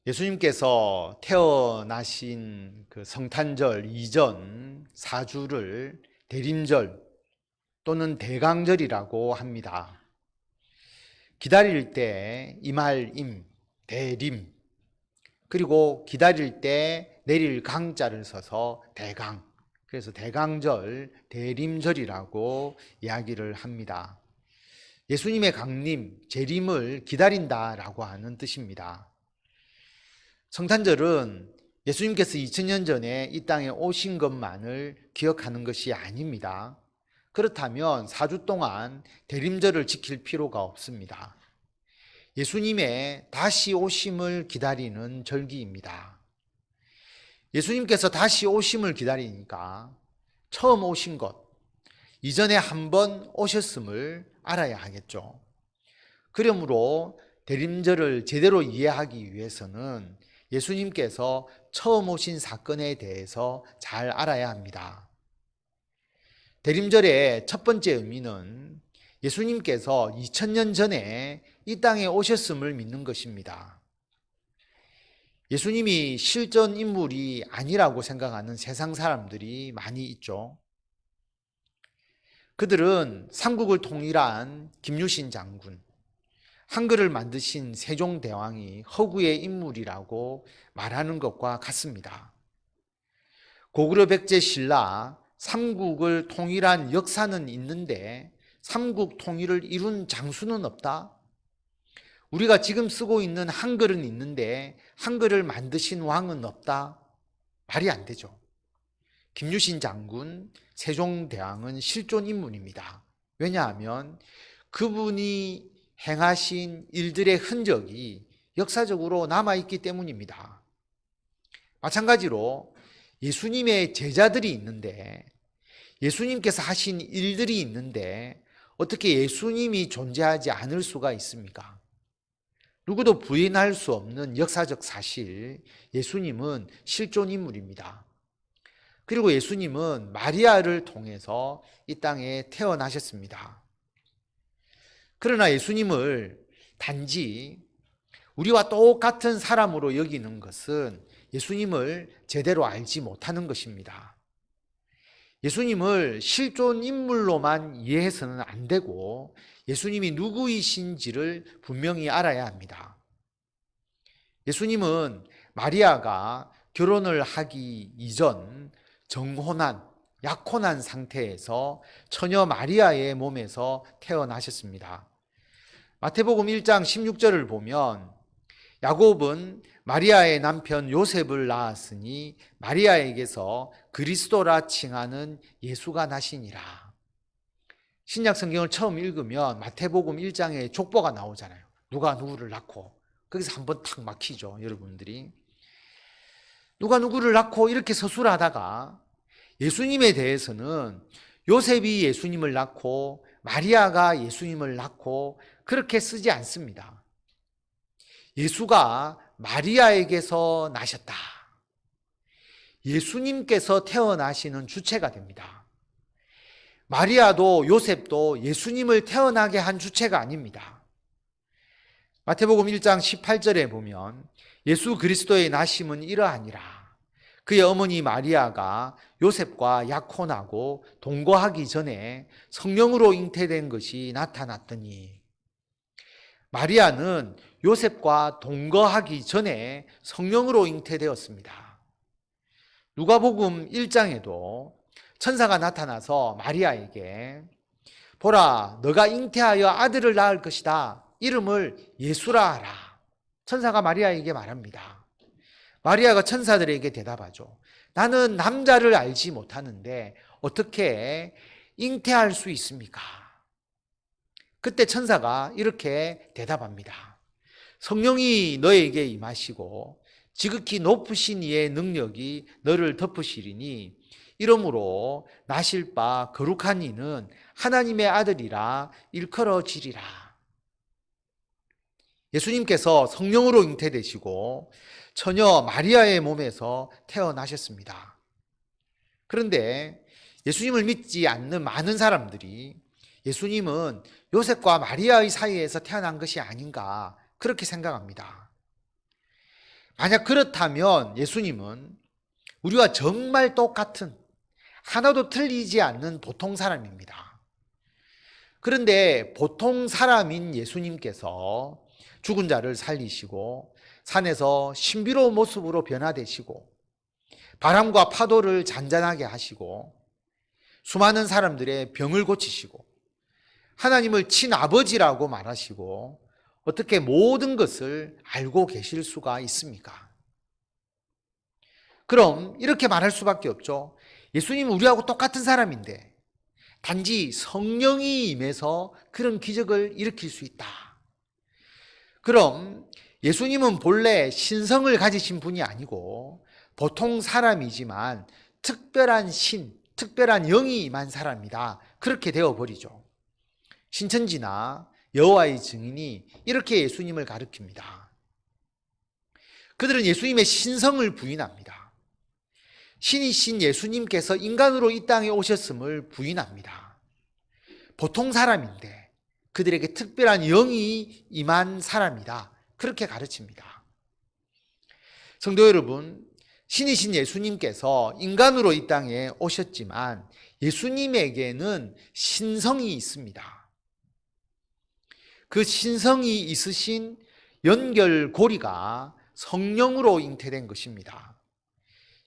예수님께서 태어나신 그 성탄절 이전 4주를 대림절 또는 대강절이라고 합니다. 기다릴 때 임할 대림, 그리고 기다릴 때 내릴 강자를 써서 대강, 그래서 대강절, 대림절이라고 이야기를 합니다. 예수님의 강림, 재림을 기다린다라고 하는 뜻입니다. 성탄절은 예수님께서 2000년 전에 이 땅에 오신 것만을 기억하는 것이 아닙니다. 그렇다면 4주 동안 대림절을 지킬 필요가 없습니다. 예수님의 다시 오심을 기다리는 절기입니다. 예수님께서 다시 오심을 기다리니까 처음 오신 것, 이전에 한번 오셨음을 알아야 하겠죠. 그러므로 대림절을 제대로 이해하기 위해서는 예수님께서 처음 오신 사건에 대해서 잘 알아야 합니다. 대림절의 첫 번째 의미는 예수님께서 2000년 전에 이 땅에 오셨음을 믿는 것입니다. 예수님이 실존 인물이 아니라고 생각하는 세상 사람들이 많이 있죠. 그들은 삼국을 통일한 김유신 장군, 한글을 만드신 세종대왕이 허구의 인물이라고 말하는 것과 같습니다. 고구려 백제 신라 삼국을 통일한 역사는 있는데 삼국 통일을 이룬 장수는 없다? 우리가 지금 쓰고 있는 한글은 있는데 한글을 만드신 왕은 없다? 말이 안 되죠. 김유신 장군, 세종대왕은 실존 인물입니다. 왜냐하면 그분이 행하신 일들의 흔적이 역사적으로 남아있기 때문입니다. 마찬가지로 예수님의 제자들이 있는데, 예수님께서 하신 일들이 있는데 어떻게 예수님이 존재하지 않을 수가 있습니까? 누구도 부인할 수 없는 역사적 사실, 예수님은 실존 인물입니다. 그리고 예수님은 마리아를 통해서 이 땅에 태어나셨습니다. 그러나 예수님을 단지 우리와 똑같은 사람으로 여기는 것은 예수님을 제대로 알지 못하는 것입니다. 예수님을 실존 인물로만 이해해서는 안 되고 예수님이 누구이신지를 분명히 알아야 합니다. 예수님은 마리아가 결혼을 하기 이전 정혼한, 약혼한 상태에서 처녀 마리아의 몸에서 태어나셨습니다. 마태복음 1장 16절을 보면 야곱은 마리아의 남편 요셉을 낳았으니 마리아에게서 그리스도라 칭하는 예수가 나시니라. 신약 성경을 처음 읽으면 마태복음 1장에 족보가 나오잖아요. 누가 누구를 낳고. 거기서 한번 탁 막히죠, 여러분들이. 누가 누구를 낳고 이렇게 서술하다가 예수님에 대해서는 요셉이 예수님을 낳고 마리아가 예수님을 낳고 그렇게 쓰지 않습니다. 예수가 마리아에게서 나셨다. 예수님께서 태어나시는 주체가 됩니다. 마리아도 요셉도 예수님을 태어나게 한 주체가 아닙니다. 마태복음 1장 18절에 보면 예수 그리스도의 나심은 이러하니라. 그의 어머니 마리아가 요셉과 약혼하고 동거하기 전에 성령으로 잉태된 것이 나타났더니, 마리아는 요셉과 동거하기 전에 성령으로 잉태되었습니다. 누가복음 1장에도 천사가 나타나서 마리아에게 보라, 너가 잉태하여 아들을 낳을 것이다. 이름을 예수라 하라. 천사가 마리아에게 말합니다. 마리아가 천사들에게 대답하죠. 나는 남자를 알지 못하는데 어떻게 잉태할 수 있습니까? 그때 천사가 이렇게 대답합니다. 성령이 너에게 임하시고 지극히 높으신 이의 능력이 너를 덮으시리니 이러므로 나실 바 거룩한 이는 하나님의 아들이라 일컬어지리라. 예수님께서 성령으로 잉태되시고 처녀 마리아의 몸에서 태어나셨습니다. 그런데 예수님을 믿지 않는 많은 사람들이 예수님은 요셉과 마리아의 사이에서 태어난 것이 아닌가 그렇게 생각합니다. 만약 그렇다면 예수님은 우리와 정말 똑같은, 하나도 틀리지 않는 보통 사람입니다. 그런데 보통 사람인 예수님께서 죽은 자를 살리시고 산에서 신비로운 모습으로 변화되시고 바람과 파도를 잔잔하게 하시고 수많은 사람들의 병을 고치시고 하나님을 친아버지라고 말하시고 어떻게 모든 것을 알고 계실 수가 있습니까? 그럼 이렇게 말할 수밖에 없죠. 예수님은 우리하고 똑같은 사람인데 단지 성령이 임해서 그런 기적을 일으킬 수 있다. 그럼 예수님은 본래 신성을 가지신 분이 아니고 보통 사람이지만 특별한 신, 특별한 영이 임한 사람이다. 그렇게 되어버리죠. 신천지나 여호와의 증인이 이렇게 예수님을 가리킵니다. 그들은 예수님의 신성을 부인합니다. 신이신 예수님께서 인간으로 이 땅에 오셨음을 부인합니다. 보통 사람인데 그들에게 특별한 영이 임한 사람이다. 그렇게 가르칩니다. 성도 여러분, 신이신 예수님께서 인간으로 이 땅에 오셨지만 예수님에게는 신성이 있습니다. 그 신성이 있으신 연결고리가 성령으로 잉태된 것입니다.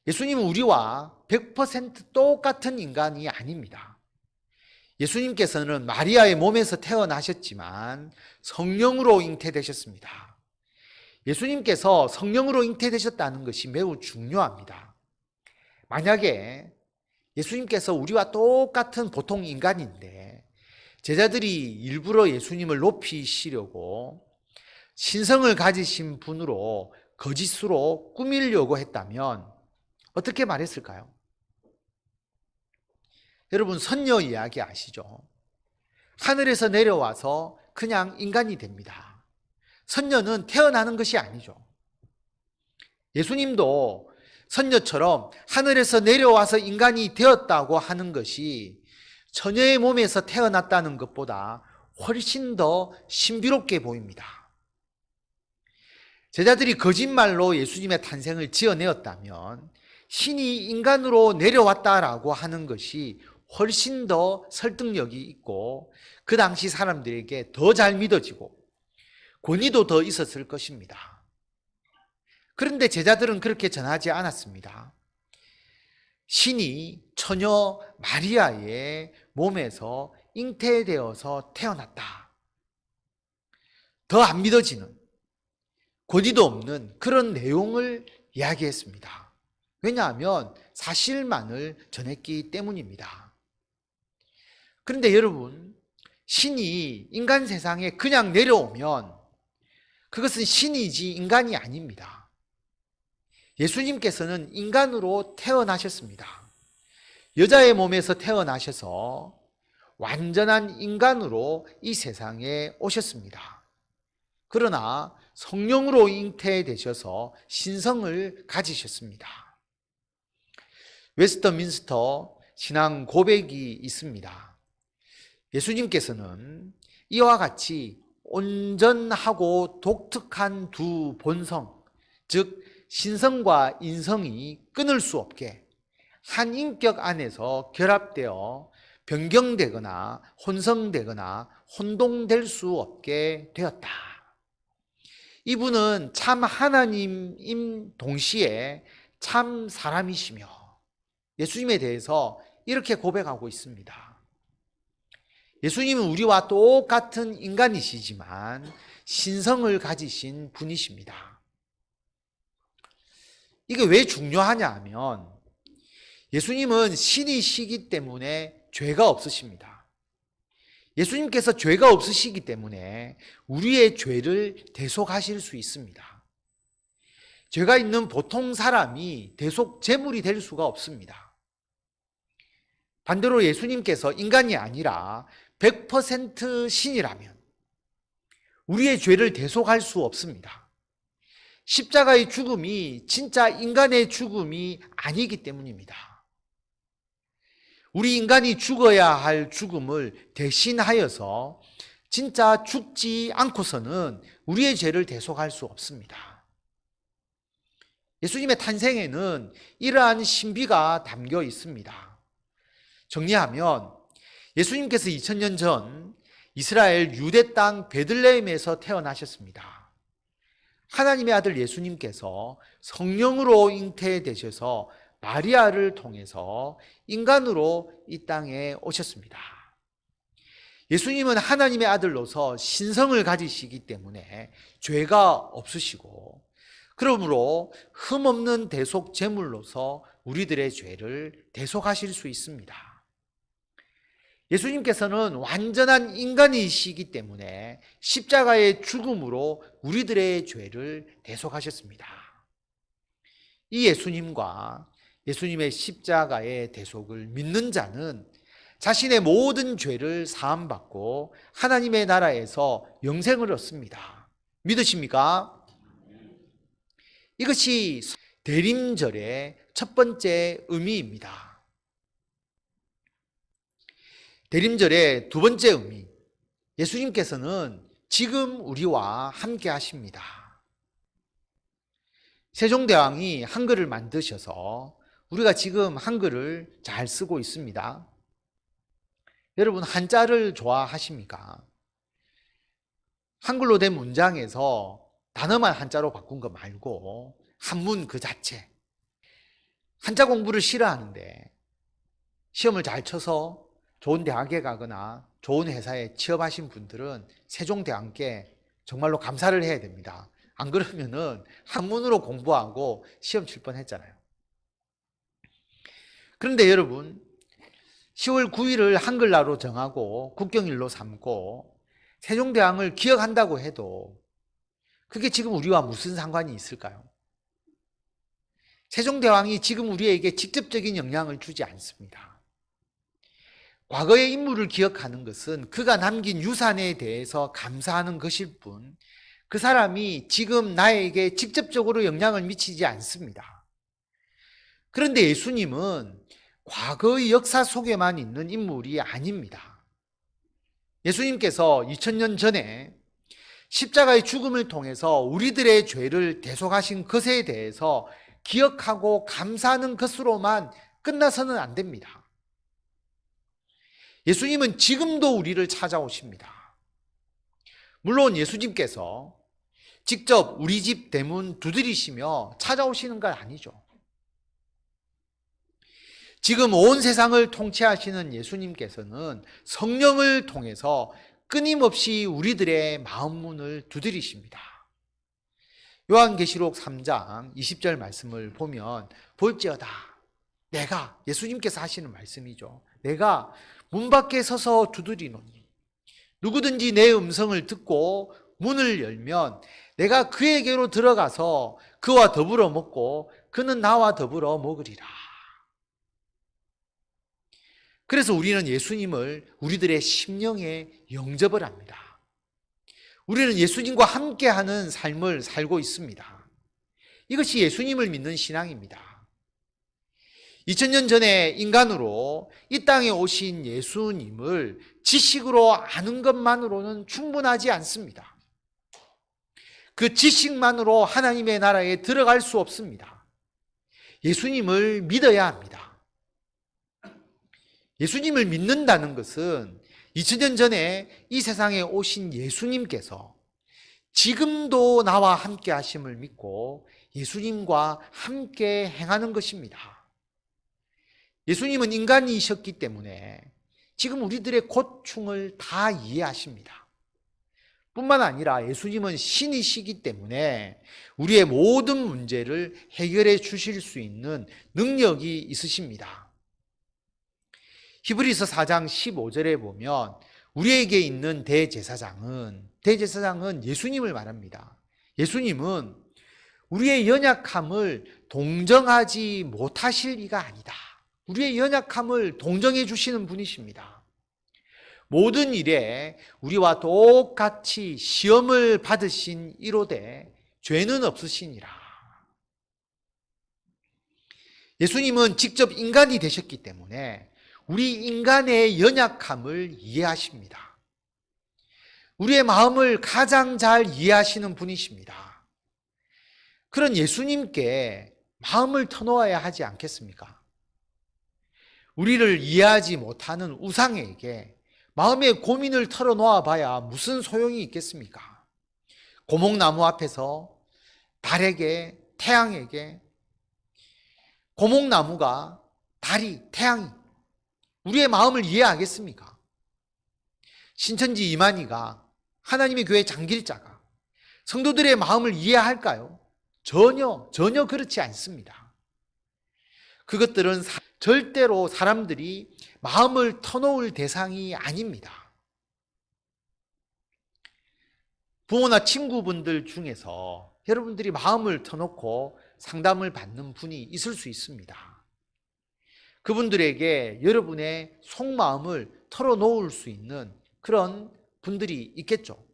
예수님은 우리와 100% 똑같은 인간이 아닙니다. 예수님께서는 마리아의 몸에서 태어나셨지만 성령으로 잉태되셨습니다. 예수님께서 성령으로 잉태되셨다는 것이 매우 중요합니다. 만약에 예수님께서 우리와 똑같은 보통 인간인데 제자들이 일부러 예수님을 높이시려고 신성을 가지신 분으로 거짓으로 꾸미려고 했다면 어떻게 말했을까요? 여러분, 선녀 이야기 아시죠? 하늘에서 내려와서 그냥 인간이 됩니다. 선녀는 태어나는 것이 아니죠. 예수님도 선녀처럼 하늘에서 내려와서 인간이 되었다고 하는 것이 처녀의 몸에서 태어났다는 것보다 훨씬 더 신비롭게 보입니다. 제자들이 거짓말로 예수님의 탄생을 지어내었다면 신이 인간으로 내려왔다라고 하는 것이 훨씬 더 설득력이 있고 그 당시 사람들에게 더 잘 믿어지고 권위도 더 있었을 것입니다. 그런데 제자들은 그렇게 전하지 않았습니다. 신이 처녀 마리아의 몸에서 잉태되어서 태어났다. 더 안 믿어지는, 권위도 없는 그런 내용을 이야기했습니다. 왜냐하면 사실만을 전했기 때문입니다. 그런데 여러분, 신이 인간 세상에 그냥 내려오면 그것은 신이지 인간이 아닙니다. 예수님께서는 인간으로 태어나셨습니다. 여자의 몸에서 태어나셔서 완전한 인간으로 이 세상에 오셨습니다. 그러나 성령으로 잉태되셔서 신성을 가지셨습니다. 웨스터민스터 신앙 고백이 있습니다. 예수님께서는 이와 같이 온전하고 독특한 두 본성, 즉 신성과 인성이 끊을 수 없게 한 인격 안에서 결합되어 변경되거나 혼성되거나 혼동될 수 없게 되었다. 이분은 참 하나님임 동시에 참 사람이시며 예수님에 대해서 이렇게 고백하고 있습니다. 예수님은 우리와 똑같은 인간이시지만 신성을 가지신 분이십니다. 이게 왜 중요하냐 하면 예수님은 신이시기 때문에 죄가 없으십니다. 예수님께서 죄가 없으시기 때문에 우리의 죄를 대속하실 수 있습니다. 죄가 있는 보통 사람이 대속 제물이 될 수가 없습니다. 반대로 예수님께서 인간이 아니라 100% 신이라면 우리의 죄를 대속할 수 없습니다. 십자가의 죽음이 진짜 인간의 죽음이 아니기 때문입니다. 우리 인간이 죽어야 할 죽음을 대신하여서 진짜 죽지 않고서는 우리의 죄를 대속할 수 없습니다. 예수님의 탄생에는 이러한 신비가 담겨 있습니다. 정리하면 예수님께서 2000년 전 이스라엘 유대 땅 베들레헴에서 태어나셨습니다. 하나님의 아들 예수님께서 성령으로 잉태되셔서 마리아를 통해서 인간으로 이 땅에 오셨습니다. 예수님은 하나님의 아들로서 신성을 가지시기 때문에 죄가 없으시고, 그러므로 흠없는 대속 제물로서 우리들의 죄를 대속하실 수 있습니다. 예수님께서는 완전한 인간이시기 때문에 십자가의 죽음으로 우리들의 죄를 대속하셨습니다. 이 예수님과 예수님의 십자가의 대속을 믿는 자는 자신의 모든 죄를 사함받고 하나님의 나라에서 영생을 얻습니다. 믿으십니까? 이것이 대림절의 첫 번째 의미입니다. 대림절의 두 번째 의미, 예수님께서는 지금 우리와 함께 하십니다. 세종대왕이 한글을 만드셔서 우리가 지금 한글을 잘 쓰고 있습니다. 여러분, 한자를 좋아하십니까? 한글로 된 문장에서 단어만 한자로 바꾼 거 말고 한문 그 자체, 한자 공부를 싫어하는데 시험을 잘 쳐서 좋은 대학에 가거나 좋은 회사에 취업하신 분들은 세종대왕께 정말로 감사를 해야 됩니다. 안 그러면은 한문으로 공부하고 시험 칠 뻔했잖아요. 그런데 여러분, 10월 9일을 한글날로 정하고 국경일로 삼고 세종대왕을 기억한다고 해도 그게 지금 우리와 무슨 상관이 있을까요? 세종대왕이 지금 우리에게 직접적인 영향을 주지 않습니다. 과거의 인물을 기억하는 것은 그가 남긴 유산에 대해서 감사하는 것일 뿐, 그 사람이 지금 나에게 직접적으로 영향을 미치지 않습니다. 그런데 예수님은 과거의 역사 속에만 있는 인물이 아닙니다. 예수님께서 2000년 전에 십자가의 죽음을 통해서 우리들의 죄를 대속하신 것에 대해서 기억하고 감사하는 것으로만 끝나서는 안 됩니다. 예수님은 지금도 우리를 찾아오십니다. 물론 예수님께서 직접 우리 집 대문 두드리시며 찾아오시는 건 아니죠. 지금 온 세상을 통치하시는 예수님께서는 성령을 통해서 끊임없이 우리들의 마음 문을 두드리십니다. 요한계시록 3장 20절 말씀을 보면 볼지어다 내가, 예수님께서 하시는 말씀이죠. 내가 문 밖에 서서 두드리노니 누구든지 내 음성을 듣고 문을 열면 내가 그에게로 들어가서 그와 더불어 먹고 그는 나와 더불어 먹으리라. 그래서 우리는 예수님을 우리들의 심령에 영접을 합니다. 우리는 예수님과 함께하는 삶을 살고 있습니다. 이것이 예수님을 믿는 신앙입니다. 2000년 전에 인간으로 이 땅에 오신 예수님을 지식으로 아는 것만으로는 충분하지 않습니다. 그 지식만으로 하나님의 나라에 들어갈 수 없습니다. 예수님을 믿어야 합니다. 예수님을 믿는다는 것은 2000년 전에 이 세상에 오신 예수님께서 지금도 나와 함께 하심을 믿고 예수님과 함께 행하는 것입니다. 예수님은 인간이셨기 때문에 지금 우리들의 고충을 다 이해하십니다. 뿐만 아니라 예수님은 신이시기 때문에 우리의 모든 문제를 해결해 주실 수 있는 능력이 있으십니다. 히브리서 4장 15절에 보면 우리에게 있는 대제사장은 예수님을 말합니다. 예수님은 우리의 연약함을 동정하지 못하실 이가 아니다. 우리의 연약함을 동정해 주시는 분이십니다. 모든 일에 우리와 똑같이 시험을 받으신 이로되 죄는 없으시니라. 예수님은 직접 인간이 되셨기 때문에 우리 인간의 연약함을 이해하십니다. 우리의 마음을 가장 잘 이해하시는 분이십니다. 그런 예수님께 마음을 터놓아야 하지 않겠습니까? 우리를 이해하지 못하는 우상에게 마음의 고민을 털어놓아 봐야 무슨 소용이 있겠습니까? 고목나무 앞에서 달에게, 태양에게, 고목나무가, 달이, 태양이 우리의 마음을 이해하겠습니까? 신천지 이만희가, 하나님의 교회 장길자가 성도들의 마음을 이해할까요? 전혀 그렇지 않습니다. 그것들은 절대로 사람들이 마음을 터놓을 대상이 아닙니다. 부모나 친구분들 중에서 여러분들이 마음을 터놓고 상담을 받는 분이 있을 수 있습니다. 그분들에게 여러분의 속마음을 털어놓을 수 있는 그런 분들이 있겠죠.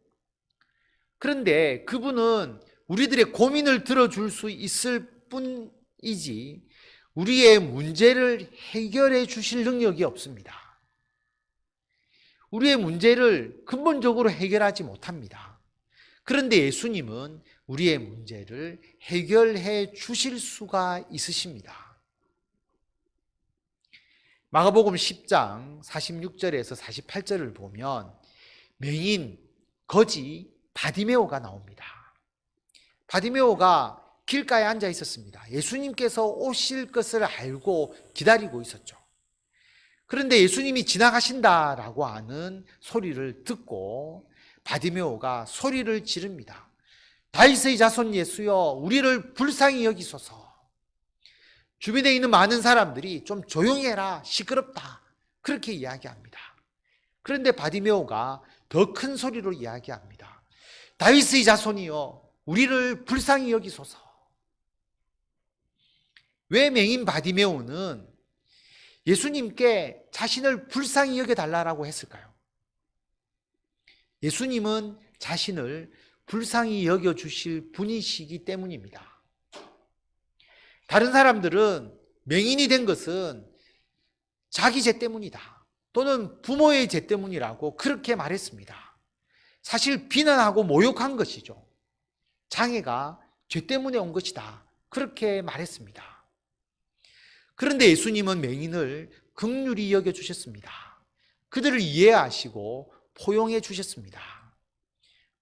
그런데 그분은 우리들의 고민을 들어줄 수 있을 뿐이지 우리의 문제를 해결해 주실 능력이 없습니다. 우리의 문제를 근본적으로 해결하지 못합니다. 그런데 예수님은 우리의 문제를 해결해 주실 수가 있으십니다. 마가복음 10장 46절에서 48절을 보면 맹인, 거지, 바디메오가 나옵니다. 바디메오가 길가에 앉아 있었습니다. 예수님께서 오실 것을 알고 기다리고 있었죠. 그런데 예수님이 지나가신다라고 하는 소리를 듣고 바디메오가 소리를 지릅니다. 다윗의 자손 예수여, 우리를 불쌍히 여기소서. 주변에 있는 많은 사람들이 좀 조용히 해라, 시끄럽다, 그렇게 이야기합니다. 그런데 바디메오가 더 큰 소리로 이야기합니다. 다윗의 자손이여, 우리를 불쌍히 여기소서. 왜 맹인 바디메오는 예수님께 자신을 불쌍히 여겨달라고 했을까요? 예수님은 자신을 불쌍히 여겨주실 분이시기 때문입니다. 다른 사람들은 맹인이 된 것은 자기 죄 때문이다, 또는 부모의 죄 때문이라고 그렇게 말했습니다. 사실 비난하고 모욕한 것이죠. 장애가 죄 때문에 온 것이다, 그렇게 말했습니다. 그런데 예수님은 맹인을 긍휼히 여겨주셨습니다. 그들을 이해하시고 포용해 주셨습니다.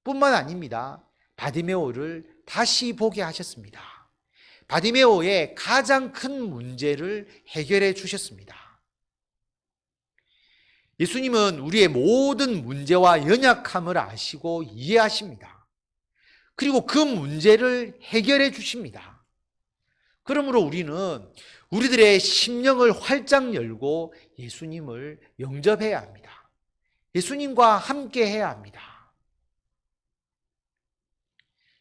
뿐만 아닙니다. 바디메오를 다시 보게 하셨습니다. 바디메오의 가장 큰 문제를 해결해 주셨습니다. 예수님은 우리의 모든 문제와 연약함을 아시고 이해하십니다. 그리고 그 문제를 해결해 주십니다. 그러므로 우리는 우리들의 심령을 활짝 열고 예수님을 영접해야 합니다. 예수님과 함께 해야 합니다.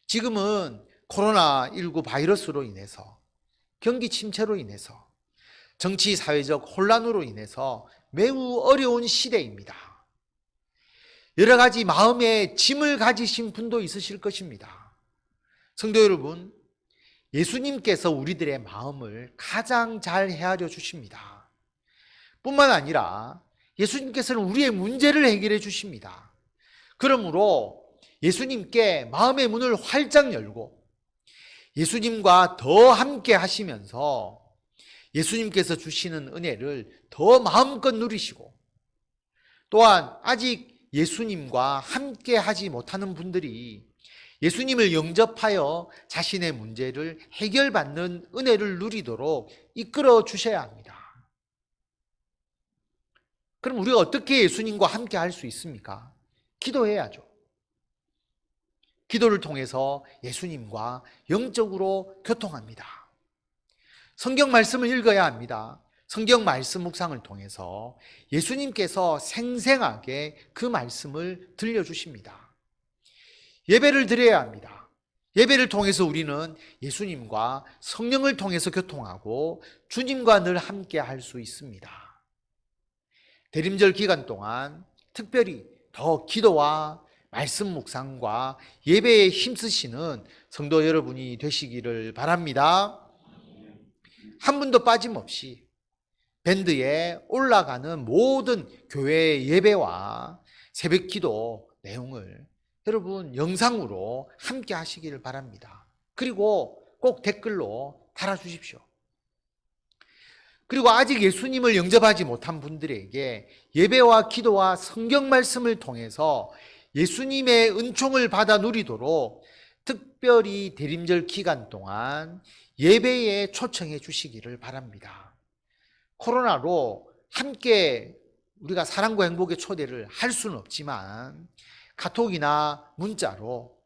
지금은 코로나19 바이러스로 인해서, 경기 침체로 인해서, 정치 사회적 혼란으로 인해서 매우 어려운 시대입니다. 여러 가지 마음의 짐을 가지신 분도 있으실 것입니다. 성도 여러분, 예수님께서 우리들의 마음을 가장 잘 헤아려 주십니다. 뿐만 아니라 예수님께서는 우리의 문제를 해결해 주십니다. 그러므로 예수님께 마음의 문을 활짝 열고 예수님과 더 함께 하시면서 예수님께서 주시는 은혜를 더 마음껏 누리시고, 또한 아직 예수님과 함께 하지 못하는 분들이 예수님을 영접하여 자신의 문제를 해결받는 은혜를 누리도록 이끌어 주셔야 합니다. 그럼 우리가 어떻게 예수님과 함께 할 수 있습니까? 기도해야죠. 기도를 통해서 예수님과 영적으로 교통합니다. 성경 말씀을 읽어야 합니다. 성경 말씀 묵상을 통해서 예수님께서 생생하게 그 말씀을 들려주십니다. 예배를 드려야 합니다. 예배를 통해서 우리는 예수님과 성령을 통해서 교통하고 주님과 늘 함께 할 수 있습니다. 대림절 기간 동안 특별히 더 기도와 말씀 묵상과 예배에 힘쓰시는 성도 여러분이 되시기를 바랍니다. 한 분도 빠짐없이 밴드에 올라가는 모든 교회 예배와 새벽 기도 내용을 여러분 영상으로 함께 하시기를 바랍니다. 그리고 꼭 댓글로 달아주십시오. 그리고 아직 예수님을 영접하지 못한 분들에게 예배와 기도와 성경 말씀을 통해서 예수님의 은총을 받아 누리도록 특별히 대림절 기간 동안 예배에 초청해 주시기를 바랍니다. 코로나로 함께 우리가 사랑과 행복의 초대를 할 수는 없지만 카톡이나 문자로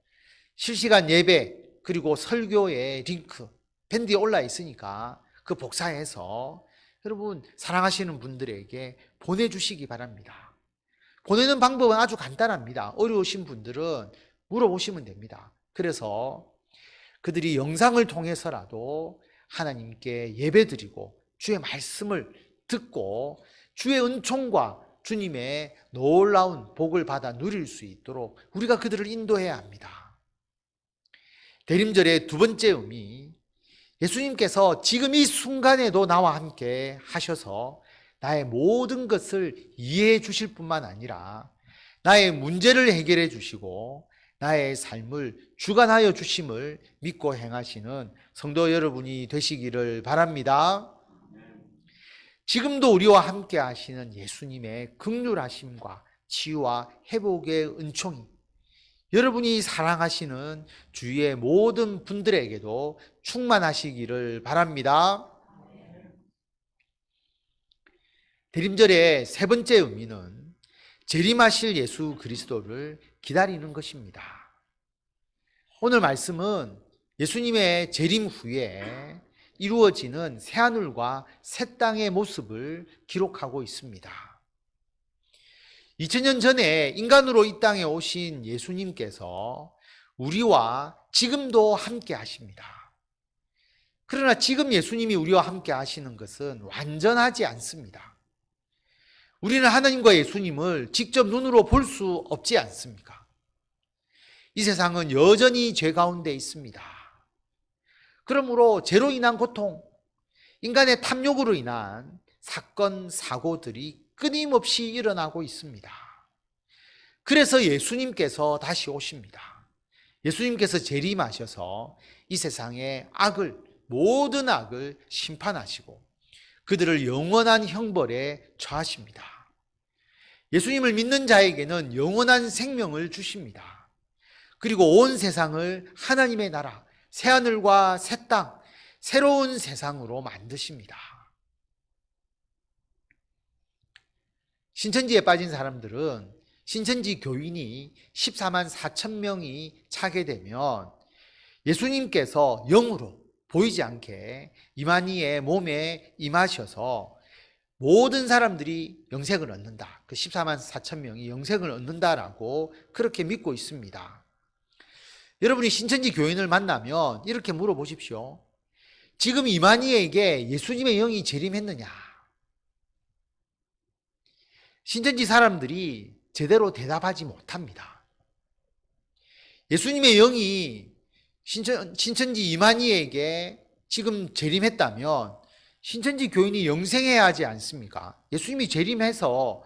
실시간 예배 그리고 설교의 링크 밴드에 올라 있으니까 그 복사해서 여러분 사랑하시는 분들에게 보내주시기 바랍니다. 보내는 방법은 아주 간단합니다. 어려우신 분들은 물어보시면 됩니다. 그래서 그들이 영상을 통해서라도 하나님께 예배드리고 주의 말씀을 듣고 주의 은총과 주님의 놀라운 복을 받아 누릴 수 있도록 우리가 그들을 인도해야 합니다. 대림절의 두 번째 의미, 예수님께서 지금 이 순간에도 나와 함께 하셔서 나의 모든 것을 이해해 주실 뿐만 아니라 나의 문제를 해결해 주시고 나의 삶을 주관하여 주심을 믿고 행하시는 성도 여러분이 되시기를 바랍니다. 지금도 우리와 함께 하시는 예수님의 긍휼하심과 치유와 회복의 은총이 여러분이 사랑하시는 주위의 모든 분들에게도 충만하시기를 바랍니다. 대림절의 세 번째 의미는 재림하실 예수 그리스도를 기다리는 것입니다. 오늘 말씀은 예수님의 재림 후에 이루어지는 새하늘과 새 땅의 모습을 기록하고 있습니다. 2000년 전에 인간으로 이 땅에 오신 예수님께서 우리와 지금도 함께 하십니다. 그러나 지금 예수님이 우리와 함께 하시는 것은 완전하지 않습니다. 우리는 하나님과 예수님을 직접 눈으로 볼 수 없지 않습니까? 이 세상은 여전히 죄 가운데 있습니다. 그러므로 죄로 인한 고통, 인간의 탐욕으로 인한 사건, 사고들이 끊임없이 일어나고 있습니다. 그래서 예수님께서 다시 오십니다. 예수님께서 재림하셔서 이 세상의 악을, 모든 악을 심판하시고 그들을 영원한 형벌에 처하십니다. 예수님을 믿는 자에게는 영원한 생명을 주십니다. 그리고 온 세상을 하나님의 나라, 새하늘과 새 땅, 새로운 세상으로 만드십니다. 신천지에 빠진 사람들은 신천지 교인이 14만 4천 명이 차게 되면 예수님께서 영으로 보이지 않게 이만희의 몸에 임하셔서 모든 사람들이 영생을 얻는다. 그 14만 4천 명이 영생을 얻는다라고 그렇게 믿고 있습니다. 여러분이 신천지 교인을 만나면 이렇게 물어보십시오. 지금 이만희에게 예수님의 영이 재림했느냐? 신천지 사람들이 제대로 대답하지 못합니다. 예수님의 영이 신천지 이만희에게 지금 재림했다면 신천지 교인이 영생해야 하지 않습니까? 예수님이 재림해서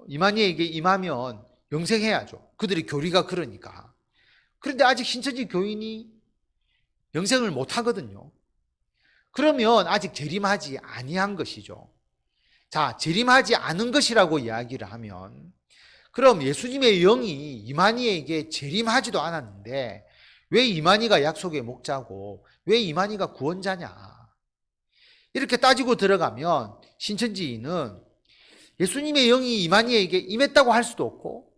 이만희에게 임하면 영생해야죠. 그들의 교리가 그러니까. 그런데 아직 신천지 교인이 영생을 못 하거든요. 그러면 아직 재림하지 아니한 것이죠. 자, 재림하지 않은 것이라고 이야기를 하면 그럼 예수님의 영이 이만희에게 재림하지도 않았는데 왜 이만희가 약속의 목자고 왜 이만희가 구원자냐? 이렇게 따지고 들어가면 신천지인은 예수님의 영이 이만희에게 임했다고 할 수도 없고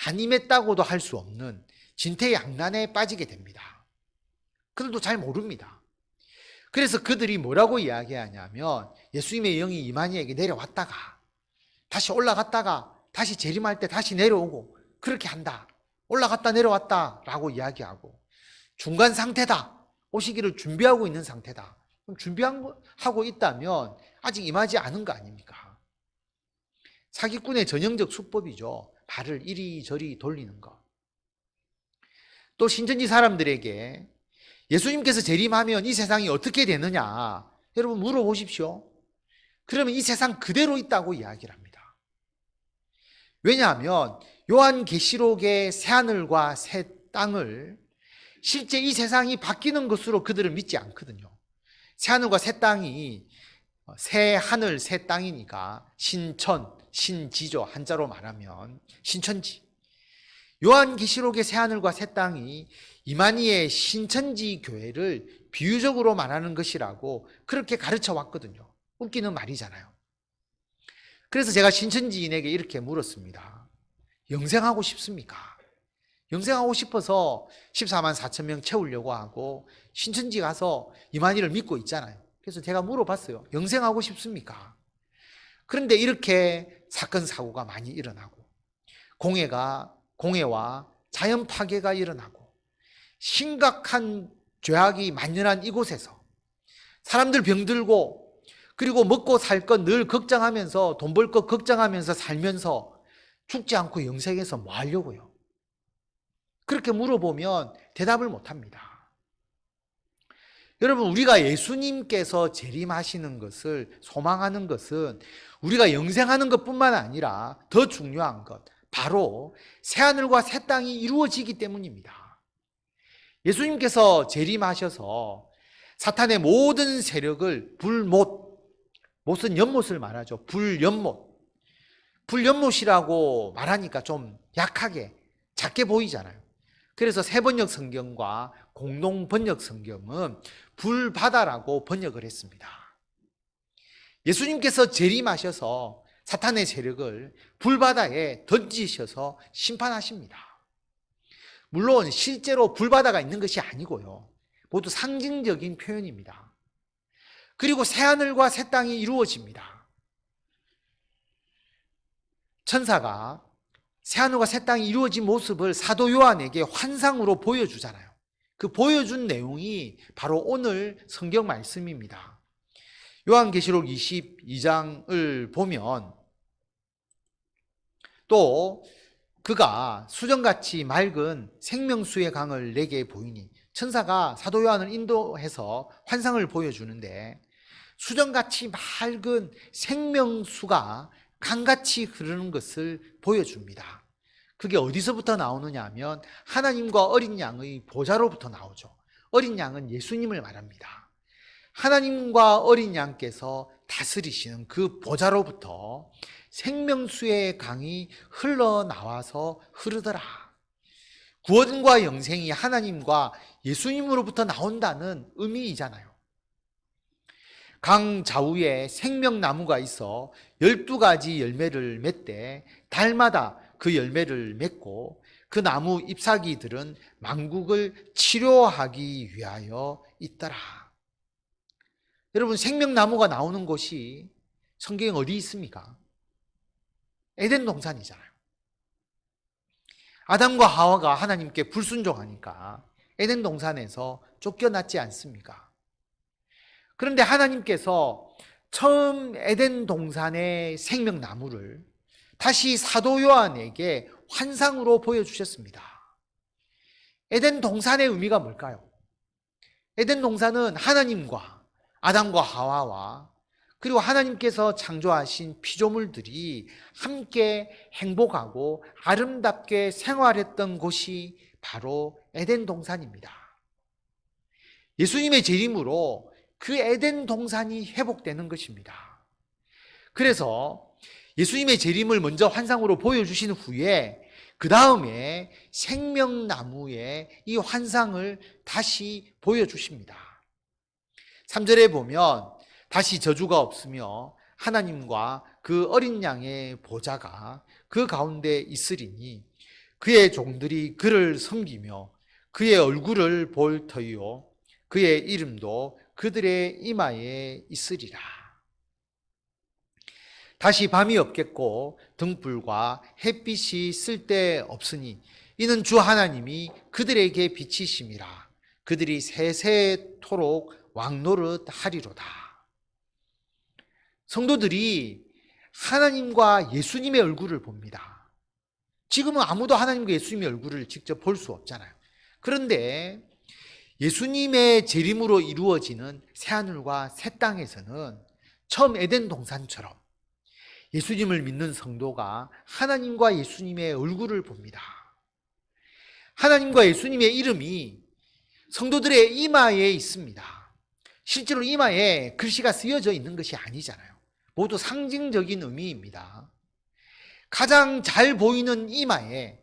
안 임했다고도 할 수 없는 진퇴양난에 빠지게 됩니다. 그들도 잘 모릅니다. 그래서 그들이 뭐라고 이야기하냐면 예수님의 영이 이만희에게 내려왔다가 다시 올라갔다가 다시 재림할 때 다시 내려오고 그렇게 한다. 올라갔다 내려왔다 라고 이야기하고 중간 상태다. 오시기를 준비하고 있는 상태다. 그럼 준비하고 있다면 아직 임하지 않은 거 아닙니까? 사기꾼의 전형적 수법이죠. 발을 이리저리 돌리는 것. 또 신천지 사람들에게 예수님께서 재림하면 이 세상이 어떻게 되느냐 여러분 물어보십시오. 그러면 이 세상 그대로 있다고 이야기를 합니다. 왜냐하면 요한계시록의 새하늘과 새 땅을 실제 이 세상이 바뀌는 것으로 그들은 믿지 않거든요. 새하늘과 새 땅이 새 하늘 새 땅이니까 신천, 신지죠. 한자로 말하면 신천지. 요한계시록의 새하늘과 새 땅이 이만희의 신천지 교회를 비유적으로 말하는 것이라고 그렇게 가르쳐 왔거든요. 웃기는 말이잖아요. 그래서 제가 신천지인에게 이렇게 물었습니다. 영생하고 싶습니까? 영생하고 싶어서 14만 4천 명 채우려고 하고 신천지 가서 이만희를 믿고 있잖아요. 그래서 제가 물어봤어요. 영생하고 싶습니까? 그런데 이렇게 사건 사고가 많이 일어나고 공해와 자연 파괴가 일어나고 심각한 죄악이 만연한 이곳에서 사람들 병들고 그리고 먹고 살 것 늘 걱정하면서 돈 벌 것 걱정하면서 살면서 죽지 않고 영생에서 뭐 하려고요? 그렇게 물어보면 대답을 못 합니다. 여러분, 우리가 예수님께서 재림하시는 것을 소망하는 것은 우리가 영생하는 것뿐만 아니라 더 중요한 것, 바로 새하늘과 새 땅이 이루어지기 때문입니다. 예수님께서 재림하셔서 사탄의 모든 세력을 못은 연못을 말하죠. 불연못이라고 말하니까 좀 약하게 작게 보이잖아요. 그래서 세번역 성경과 공동 번역 성경은 불바다라고 번역을 했습니다. 예수님께서 재림하셔서 사탄의 세력을 불바다에 던지셔서 심판하십니다. 물론 실제로 불바다가 있는 것이 아니고요. 모두 상징적인 표현입니다. 그리고 새하늘과 새 땅이 이루어집니다. 천사가 새하늘과 새 땅이 이루어진 모습을 사도 요한에게 환상으로 보여주잖아요. 그 보여준 내용이 바로 오늘 성경 말씀입니다. 요한계시록 22장을 보면 또 그가 수정같이 맑은 생명수의 강을 내게 보이니, 천사가 사도 요한을 인도해서 환상을 보여주는데 수정같이 맑은 생명수가 강같이 흐르는 것을 보여줍니다. 그게 어디서부터 나오느냐 하면 하나님과 어린 양의 보좌로부터 나오죠. 어린 양은 예수님을 말합니다. 하나님과 어린 양께서 다스리시는 그 보좌로부터 생명수의 강이 흘러나와서 흐르더라. 구원과 영생이 하나님과 예수님으로부터 나온다는 의미이잖아요. 강 좌우에 생명나무가 있어 12가지 열매를 맺되 달마다 그 열매를 맺고 그 나무 잎사귀들은 만국을 치료하기 위하여 있더라. 여러분, 생명나무가 나오는 곳이 성경에 어디 있습니까? 에덴 동산이잖아요. 아담과 하와가 하나님께 불순종하니까 에덴 동산에서 쫓겨났지 않습니까? 그런데 하나님께서 처음 에덴 동산의 생명나무를 다시 사도 요한에게 환상으로 보여주셨습니다. 에덴 동산의 의미가 뭘까요? 에덴 동산은 하나님과 아담과 하와와 그리고 하나님께서 창조하신 피조물들이 함께 행복하고 아름답게 생활했던 곳이 바로 에덴 동산입니다. 예수님의 재림으로 그 에덴 동산이 회복되는 것입니다. 그래서 예수님의 재림을 먼저 환상으로 보여주신 후에 그 다음에 생명나무의 이 환상을 다시 보여주십니다. 3절에 보면 다시 저주가 없으며 하나님과 그 어린 양의 보좌가 그 가운데 있으리니 그의 종들이 그를 섬기며 그의 얼굴을 볼 터이요 그의 이름도 그들의 이마에 있으리라. 다시 밤이 없겠고 등불과 햇빛이 쓸데없으니 이는 주 하나님이 그들에게 빛이심이라. 그들이 세세토록 왕노릇 하리로다. 성도들이 하나님과 예수님의 얼굴을 봅니다. 지금은 아무도 하나님과 예수님의 얼굴을 직접 볼 수 없잖아요. 그런데 예수님의 재림으로 이루어지는 새하늘과 새 땅에서는 처음 에덴 동산처럼 예수님을 믿는 성도가 하나님과 예수님의 얼굴을 봅니다. 하나님과 예수님의 이름이 성도들의 이마에 있습니다. 실제로 이마에 글씨가 쓰여져 있는 것이 아니잖아요. 모두 상징적인 의미입니다. 가장 잘 보이는 이마에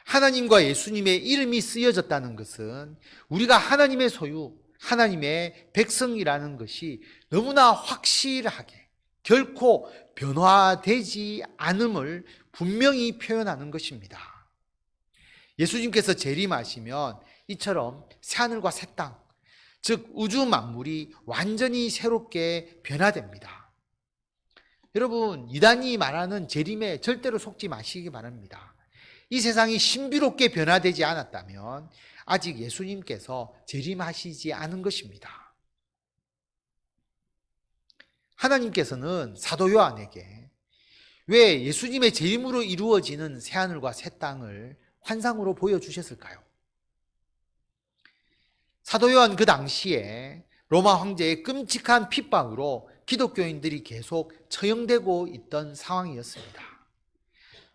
하나님과 예수님의 이름이 쓰여졌다는 것은 우리가 하나님의 소유, 하나님의 백성이라는 것이 너무나 확실하게 결코 변화되지 않음을 분명히 표현하는 것입니다. 예수님께서 재림하시면 이처럼 새하늘과 새 땅, 즉 우주 만물이 완전히 새롭게 변화됩니다. 여러분, 이단이 말하는 재림에 절대로 속지 마시기 바랍니다. 이 세상이 신비롭게 변화되지 않았다면 아직 예수님께서 재림하시지 않은 것입니다. 하나님께서는 사도 요한에게 왜 예수님의 재림으로 이루어지는 새하늘과 새 땅을 환상으로 보여주셨을까요? 사도 요한 그 당시에 로마 황제의 끔찍한 핍박으로 기독교인들이 계속 처형되고 있던 상황이었습니다.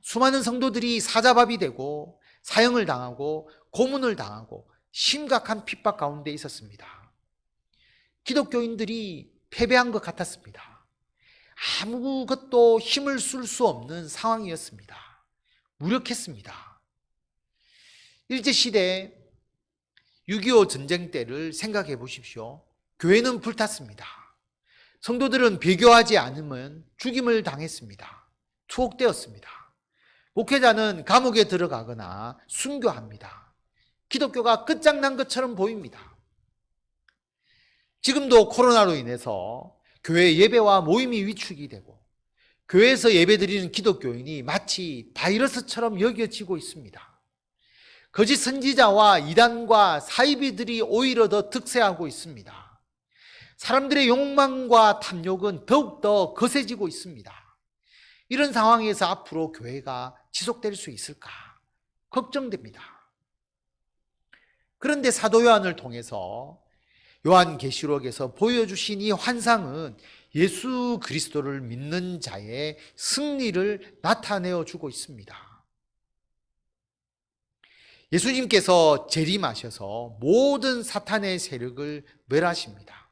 수많은 성도들이 사자밥이 되고 사형을 당하고 고문을 당하고 심각한 핍박 가운데 있었습니다. 기독교인들이 패배한 것 같았습니다. 아무것도 힘을 쓸 수 없는 상황이었습니다. 무력했습니다. 일제시대 6.25 전쟁 때를 생각해 보십시오. 교회는 불탔습니다. 성도들은 배교하지 않으면 죽임을 당했습니다. 투옥되었습니다. 목회자는 감옥에 들어가거나 순교합니다. 기독교가 끝장난 것처럼 보입니다. 지금도 코로나로 인해서 교회 예배와 모임이 위축이 되고 교회에서 예배드리는 기독교인이 마치 바이러스처럼 여겨지고 있습니다. 거짓 선지자와 이단과 사이비들이 오히려 더 득세하고 있습니다. 사람들의 욕망과 탐욕은 더욱더 거세지고 있습니다. 이런 상황에서 앞으로 교회가 지속될 수 있을까 걱정됩니다. 그런데 사도 요한을 통해서 요한계시록에서 보여주신 이 환상은 예수 그리스도를 믿는 자의 승리를 나타내어 주고 있습니다. 예수님께서 재림하셔서 모든 사탄의 세력을 멸하십니다.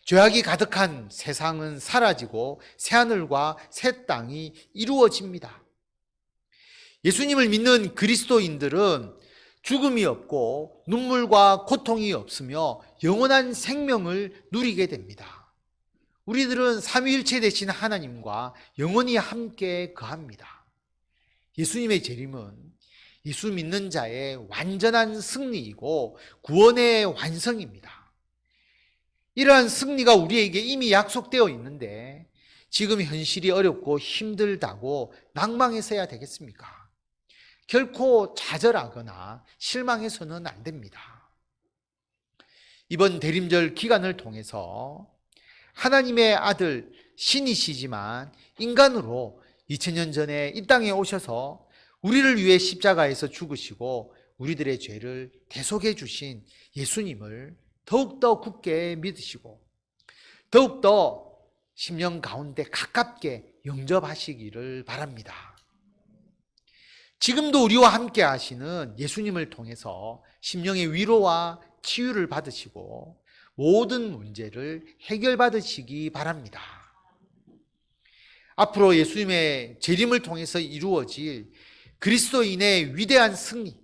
죄악이 가득한 세상은 사라지고 새하늘과 새 땅이 이루어집니다. 예수님을 믿는 그리스도인들은 죽음이 없고 눈물과 고통이 없으며 영원한 생명을 누리게 됩니다. 우리들은 삼위일체 되신 하나님과 영원히 함께 거합니다. 예수님의 재림은 예수 믿는 자의 완전한 승리이고 구원의 완성입니다. 이러한 승리가 우리에게 이미 약속되어 있는데 지금 현실이 어렵고 힘들다고 낭망해서야 되겠습니까? 결코 좌절하거나 실망해서는 안 됩니다. 이번 대림절 기간을 통해서 하나님의 아들 신이시지만 인간으로 2000년 전에 이 땅에 오셔서 우리를 위해 십자가에서 죽으시고 우리들의 죄를 대속해 주신 예수님을 더욱더 굳게 믿으시고 더욱더 심령 가운데 가깝게 영접하시기를 바랍니다. 지금도 우리와 함께 하시는 예수님을 통해서 심령의 위로와 치유를 받으시고 모든 문제를 해결받으시기 바랍니다. 앞으로 예수님의 재림을 통해서 이루어질 그리스도인의 위대한 승리,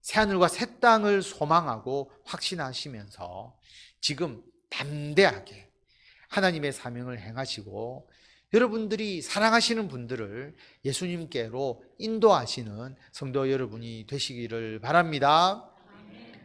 새하늘과 새 땅을 소망하고 확신하시면서 지금 담대하게 하나님의 사명을 행하시고 여러분들이 사랑하시는 분들을 예수님께로 인도하시는 성도 여러분이 되시기를 바랍니다.